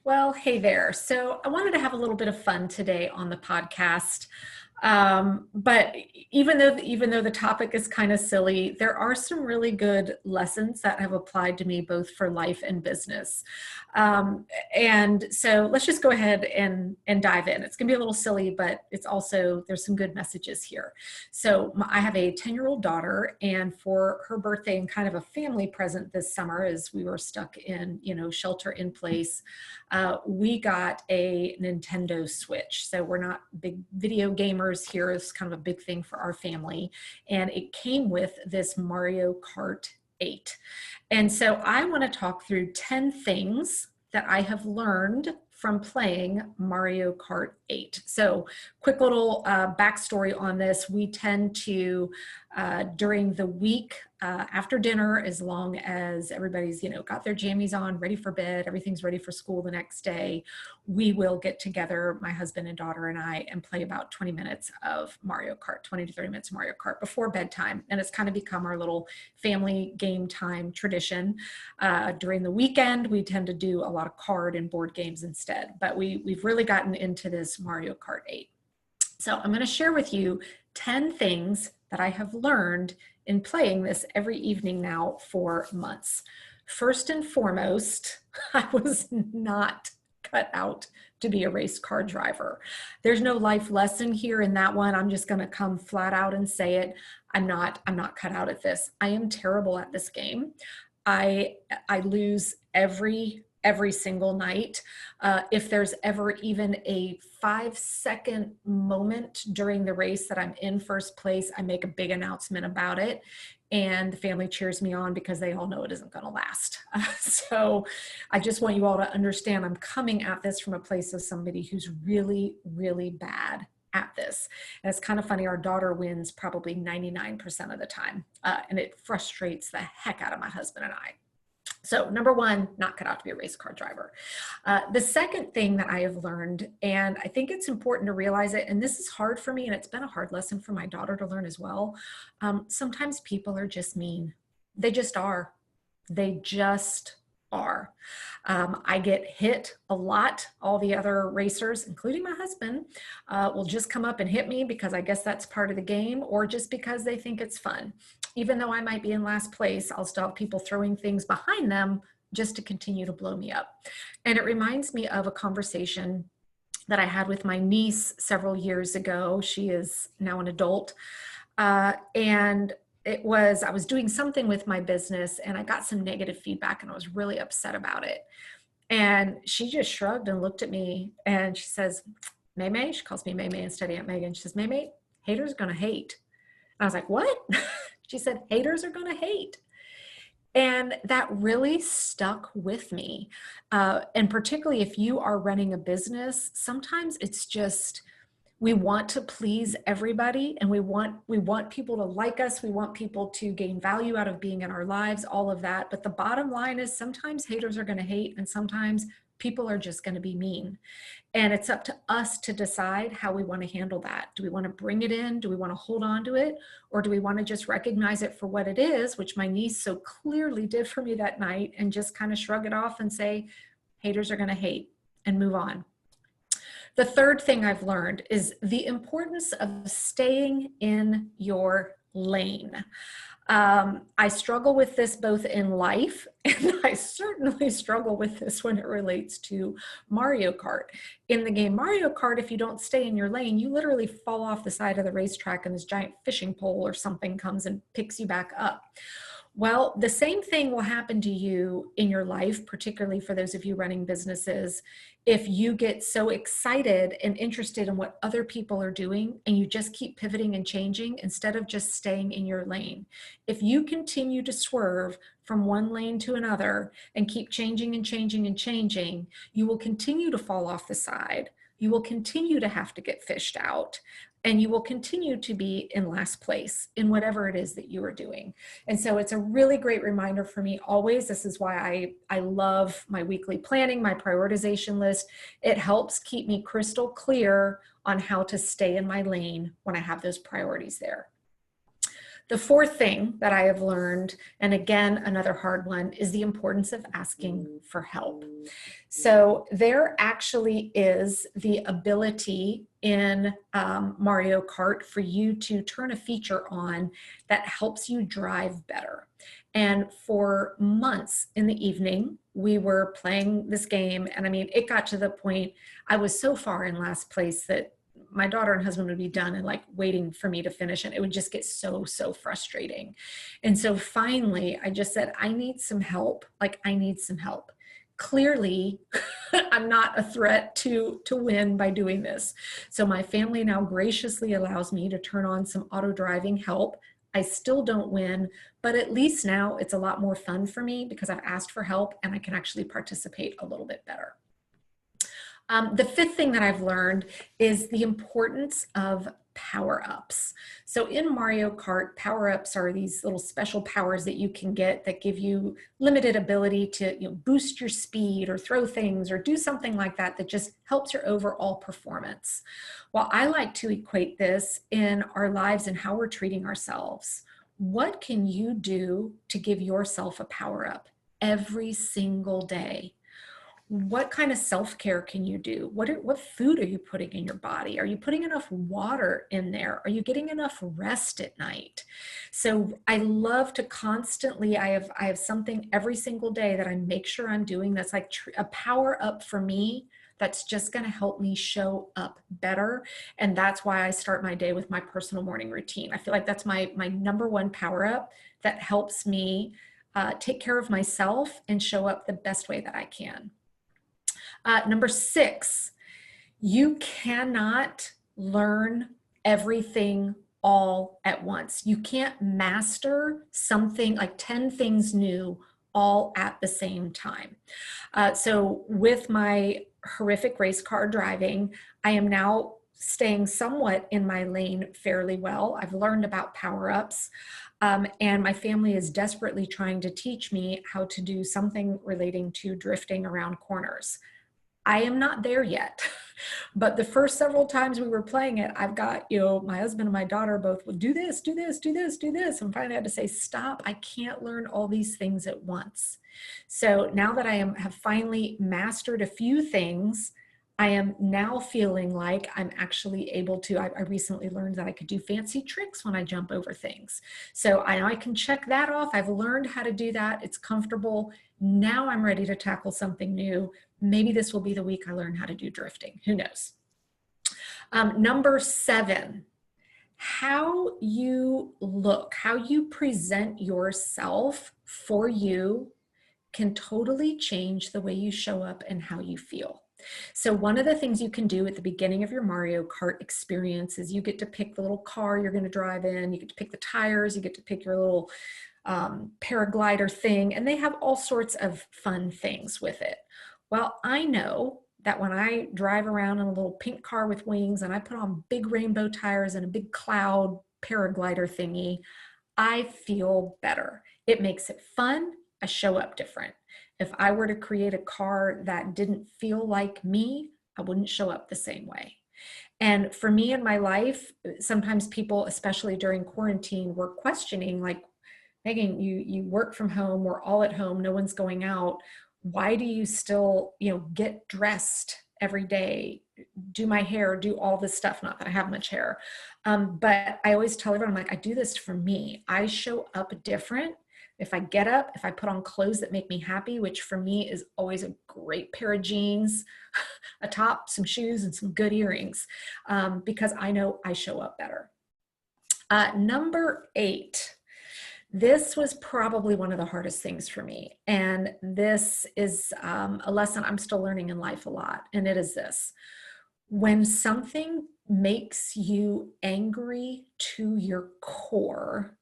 Well, hey there. So I wanted to have a little bit of fun today on the podcast. But even though the topic is kind of silly, there are some really good lessons that have applied to me both for life and business. Um, and so let's just go ahead and dive in. It's going to be a little silly, but it's also there's some good messages here. So I have a 10-year-old daughter, and for her birthday and kind of a family present this summer, as we were stuck in shelter in place, we got a Nintendo Switch. So we're not big video gamers here. It's kind of a big thing for our family. And it came with this Mario Kart 8. And so I want to talk through 10 things that I have learned from playing Mario Kart 8. So quick little backstory on this. We tend to, during the week after dinner, as long as everybody's, got their jammies on, ready for bed, everything's ready for school the next day, we will get together, my husband and daughter and I, and play about 20 minutes of Mario Kart, 20 to 30 minutes of Mario Kart before bedtime. And it's kind of become our little family game time tradition. During the weekend, we tend to do a lot of card and board games instead, but we've really gotten into this Mario Kart 8. So I'm going to share with you 10 things that I have learned in playing this every evening now for months. First and foremost, I was not cut out to be a race car driver. There's no life lesson here in that one. I'm just going to come flat out and say it. I'm not cut out at this. I am terrible at this game. I lose every single night. If there's ever even a 5-second moment during the race that I'm in first place, I make a big announcement about it. And the family cheers me on because they all know it isn't going to last. So I just want you all to understand I'm coming at this from a place of somebody who's really, really bad at this. And it's kind of funny. Our daughter wins probably 99% of the time. And it frustrates the heck out of my husband and I. So number one, not cut out to be a race car driver. The second thing that I have learned, and I think it's important to realize it, and this is hard for me, and it's been a hard lesson for my daughter to learn as well. Sometimes people are just mean. They just are. They just are. I get hit a lot. All the other racers, including my husband, will just come up and hit me because I guess that's part of the game, or just because they think it's fun. Even though I might be in last place, I'll still have people throwing things behind them just to continue to blow me up. And it reminds me of a conversation that I had with my niece several years ago. She is now an adult. And I was doing something with my business and I got some negative feedback and I was really upset about it. And she just shrugged and looked at me and she says, May, she calls me May instead of Aunt Megan. She says, May, haters gonna hate. And I was like, what? She said, haters are gonna hate. And that really stuck with me. And particularly if you are running a business, sometimes it's just, we want to please everybody and we want people to like us. We want people to gain value out of being in our lives, all of that. But the bottom line is sometimes haters are going to hate and sometimes people are just going to be mean. And it's up to us to decide how we want to handle that. Do we want to bring it in? Do we want to hold on to it? Or do we want to just recognize it for what it is, which my niece so clearly did for me that night, and just kind of shrug it off and say, haters are going to hate, and move on. The third thing I've learned is the importance of staying in your lane. I struggle with this both in life, and I certainly struggle with this when it relates to Mario Kart. In the game Mario Kart, if you don't stay in your lane, you literally fall off the side of the racetrack and this giant fishing pole or something comes and picks you back up. Well, the same thing will happen to you in your life, particularly for those of you running businesses, if you get so excited and interested in what other people are doing and you just keep pivoting and changing instead of just staying in your lane. If you continue to swerve from one lane to another and keep changing and changing and changing, you will continue to fall off the side. You will continue to have to get fished out. And you will continue to be in last place in whatever it is that you are doing. And so it's a really great reminder for me always. This is why I love my weekly planning, my prioritization list. It helps keep me crystal clear on how to stay in my lane when I have those priorities there. The fourth thing that I have learned, and again, another hard one, is the importance of asking for help. So there actually is the ability in Mario Kart for you to turn a feature on that helps you drive better. And for months in the evening, we were playing this game. And I mean, it got to the point I was so far in last place that my daughter and husband would be done and like waiting for me to finish, and it would just get so frustrating. And so finally I just said, I need some help. Like, I need some help. Clearly I'm not a threat to win by doing this. So my family now graciously allows me to turn on some auto driving help. I still don't win, but at least now it's a lot more fun for me because I've asked for help and I can actually participate a little bit better. The fifth thing that I've learned is the importance of power-ups. So in Mario Kart, power-ups are these little special powers that you can get that give you limited ability to, boost your speed or throw things or do something like that that just helps your overall performance. Well, I like to equate this in our lives and how we're treating ourselves. What can you do to give yourself a power-up every single day? What kind of self-care can you do? What food are you putting in your body? Are you putting enough water in there? Are you getting enough rest at night? So I love to constantly, I have something every single day that I make sure I'm doing that's like a power up for me that's just going to help me show up better. And that's why I start my day with my personal morning routine. I feel like that's my number one power up that helps me take care of myself and show up the best way that I can. Number 6, you cannot learn everything all at once. You can't master something like 10 things new all at the same time. So with my horrific race car driving, I am now staying somewhat in my lane fairly well. I've learned about power-ups. And my family is desperately trying to teach me how to do something relating to drifting around corners. I am not there yet, but the first several times we were playing it, I've got, my husband and my daughter both would do this, do this, do this, do this. And finally I had to say, stop, I can't learn all these things at once. So now that I have finally mastered a few things, I am now feeling like I'm actually able to, I recently learned that I could do fancy tricks when I jump over things. So I can check that off. I've learned how to do that. It's comfortable. Now I'm ready to tackle something new. Maybe this will be the week I learn how to do drifting. Who knows? Number 7, how you look, how you present yourself for you can totally change the way you show up and how you feel. So one of the things you can do at the beginning of your Mario Kart experience is you get to pick the little car you're going to drive in, you get to pick the tires, you get to pick your little paraglider thing, and they have all sorts of fun things with it. Well, I know that when I drive around in a little pink car with wings and I put on big rainbow tires and a big cloud paraglider thingy, I feel better. It makes it fun. I show up different. If I were to create a car that didn't feel like me, I wouldn't show up the same way. And for me in my life, sometimes people, especially during quarantine, were questioning, like, Megan, you work from home, we're all at home, no one's going out. Why do you still, get dressed every day, do my hair, do all this stuff? Not that I have much hair. But I always tell everyone, I'm like, I do this for me. I show up different. If I get up, if I put on clothes that make me happy, which for me is always a great pair of jeans, a top, some shoes, and some good earrings, because I know I show up better. Number 8. This was probably one of the hardest things for me. And this is a lesson I'm still learning in life a lot. And it is this: when something makes you angry to your core,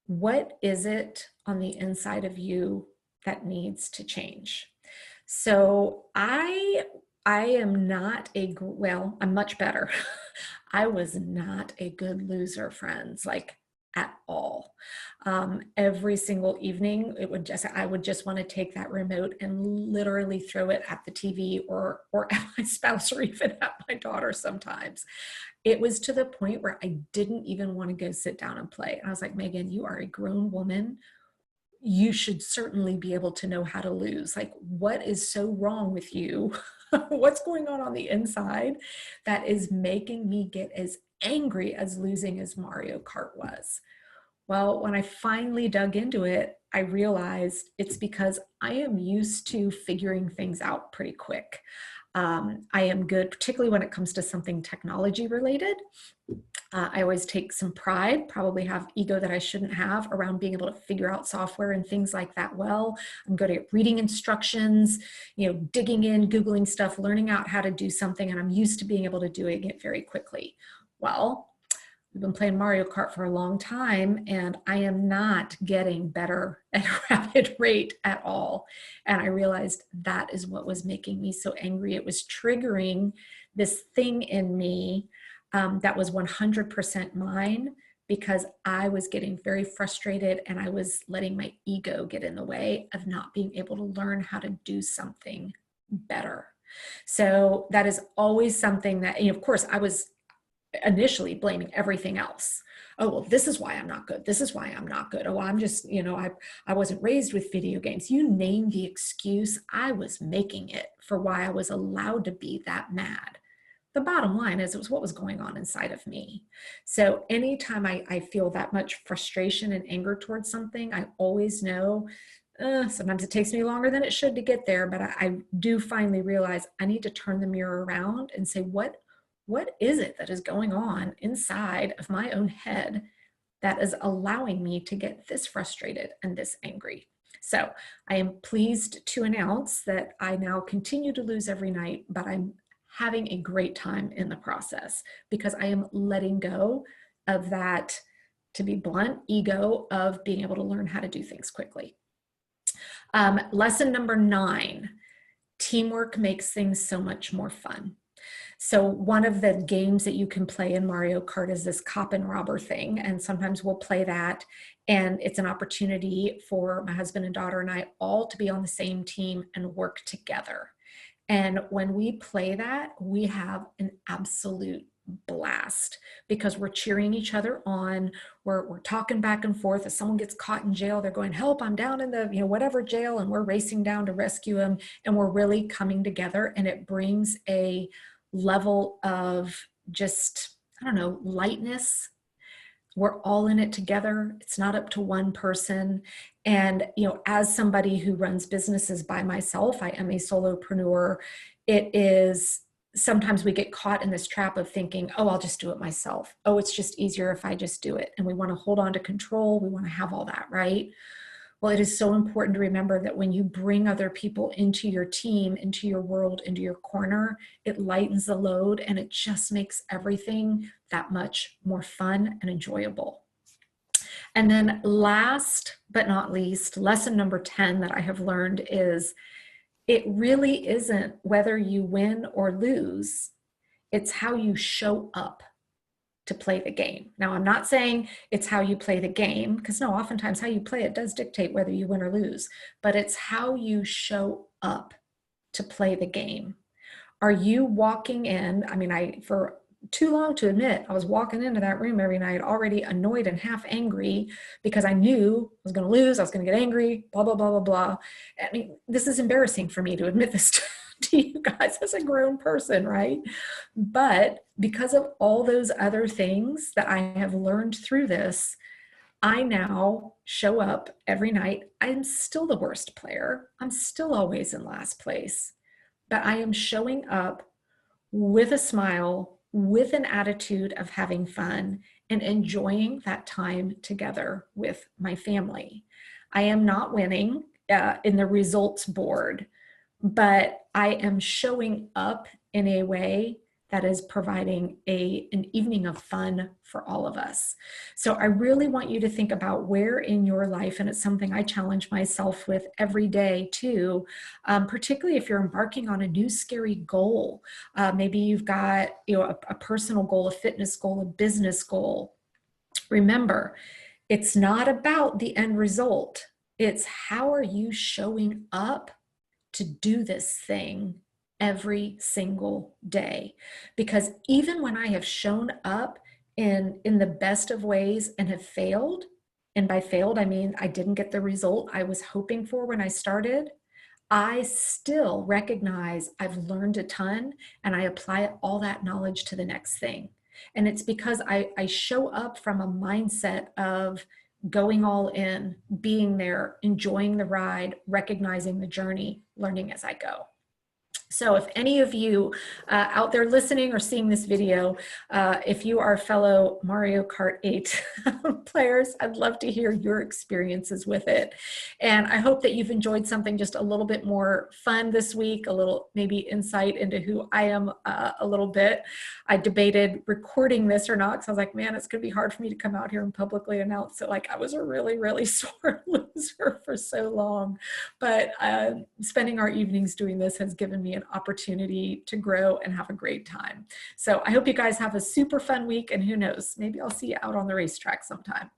what is it on the inside of you that needs to change? So I am not well, I'm much better. I was not a good loser, friends. Like, at all. Every single evening, I would just want to take that remote and literally throw it at the TV or at my spouse or even at my daughter sometimes. It was to the point where I didn't even want to go sit down and play. And I was like, Megan, you are a grown woman. You should certainly be able to know how to lose. Like, what is so wrong with you? What's going on the inside that is making me get as angry as losing as Mario Kart was? Well, when I finally dug into it, I realized it's because I am used to figuring things out pretty quick. I am good, particularly when it comes to something technology related. I always take some pride, probably have ego that I shouldn't have around being able to figure out software and things like that well. I'm good at reading instructions, digging in, Googling stuff, learning out how to do something, and I'm used to being able to doing it very quickly. Well, we've been playing Mario Kart for a long time, and I am not getting better at a rapid rate at all. And I realized that is what was making me so angry. It was triggering this thing in me that was 100% mine, because I was getting very frustrated and I was letting my ego get in the way of not being able to learn how to do something better. So that is always something that, of course, I was initially blaming everything else. Oh, well, this is why I'm not good. This is why I'm not good. Oh, I'm just, I wasn't raised with video games. You name the excuse, I was making it for why I was allowed to be that mad. The bottom line is it was what was going on inside of me. So anytime I feel that much frustration and anger towards something, I always know, sometimes it takes me longer than it should to get there, but I do finally realize I need to turn the mirror around and say, what is it that is going on inside of my own head that is allowing me to get this frustrated and this angry? So I am pleased to announce that I now continue to lose every night, but I'm having a great time in the process because I am letting go of that, to be blunt, ego of being able to learn how to do things quickly. Lesson number 9, teamwork makes things so much more fun. So one of the games that you can play in Mario Kart is this cop and robber thing. And sometimes we'll play that. And it's an opportunity for my husband and daughter and I all to be on the same team and work together. And when we play that, we have an absolute blast because we're cheering each other on. We're talking back and forth. If someone gets caught in jail, they're going, help, I'm down in the, whatever jail. And we're racing down to rescue them. And we're really coming together. And it brings a level of just, lightness. We're all in it together. It's not up to one person. And, as somebody who runs businesses by myself, I am a solopreneur. It is, sometimes we get caught in this trap of thinking, oh, I'll just do it myself. Oh, it's just easier if I just do it. And we want to hold on to control. We want to have all that, right? Well, it is so important to remember that when you bring other people into your team, into your world, into your corner, it lightens the load and it just makes everything that much more fun and enjoyable. And then last but not least, lesson number 10 that I have learned is it really isn't whether you win or lose, it's how you show up to play the game. Now, I'm not saying it's how you play the game, because no, oftentimes how you play it does dictate whether you win or lose, but it's how you show up to play the game. Are you walking in? For too long to admit, I was walking into that room every night already annoyed and half angry because I knew I was going to lose. I was going to get angry, blah, blah, blah, blah, blah. This is embarrassing for me to admit this to you guys as a grown person, right? But because of all those other things that I have learned through this, I now show up every night. I'm still the worst player. I'm still always in last place, but I am showing up with a smile, with an attitude of having fun and enjoying that time together with my family. I am not winning in the results board, but I am showing up in a way that is providing an evening of fun for all of us. So I really want you to think about where in your life, and it's something I challenge myself with every day too, particularly if you're embarking on a new scary goal. Maybe you've got a personal goal, a fitness goal, a business goal. Remember, it's not about the end result. It's how are you showing up to do this thing every single day? Because even when I have shown up in the best of ways and have failed, and by failed, I mean I didn't get the result I was hoping for when I started, I still recognize I've learned a ton and I apply all that knowledge to the next thing. And it's because I show up from a mindset of going all in, being there, enjoying the ride, recognizing the journey, learning as I go. So if any of you out there listening or seeing this video, if you are fellow Mario Kart 8 players, I'd love to hear your experiences with it. And I hope that you've enjoyed something just a little bit more fun this week, a little maybe insight into who I am a little bit. I debated recording this or not because I was like, man, it's going to be hard for me to come out here and publicly announce it. Like I was a really, really sore loser for so long. But spending our evenings doing this has given me an opportunity to grow and have a great time. So I hope you guys have a super fun week, and who knows, maybe I'll see you out on the racetrack sometime.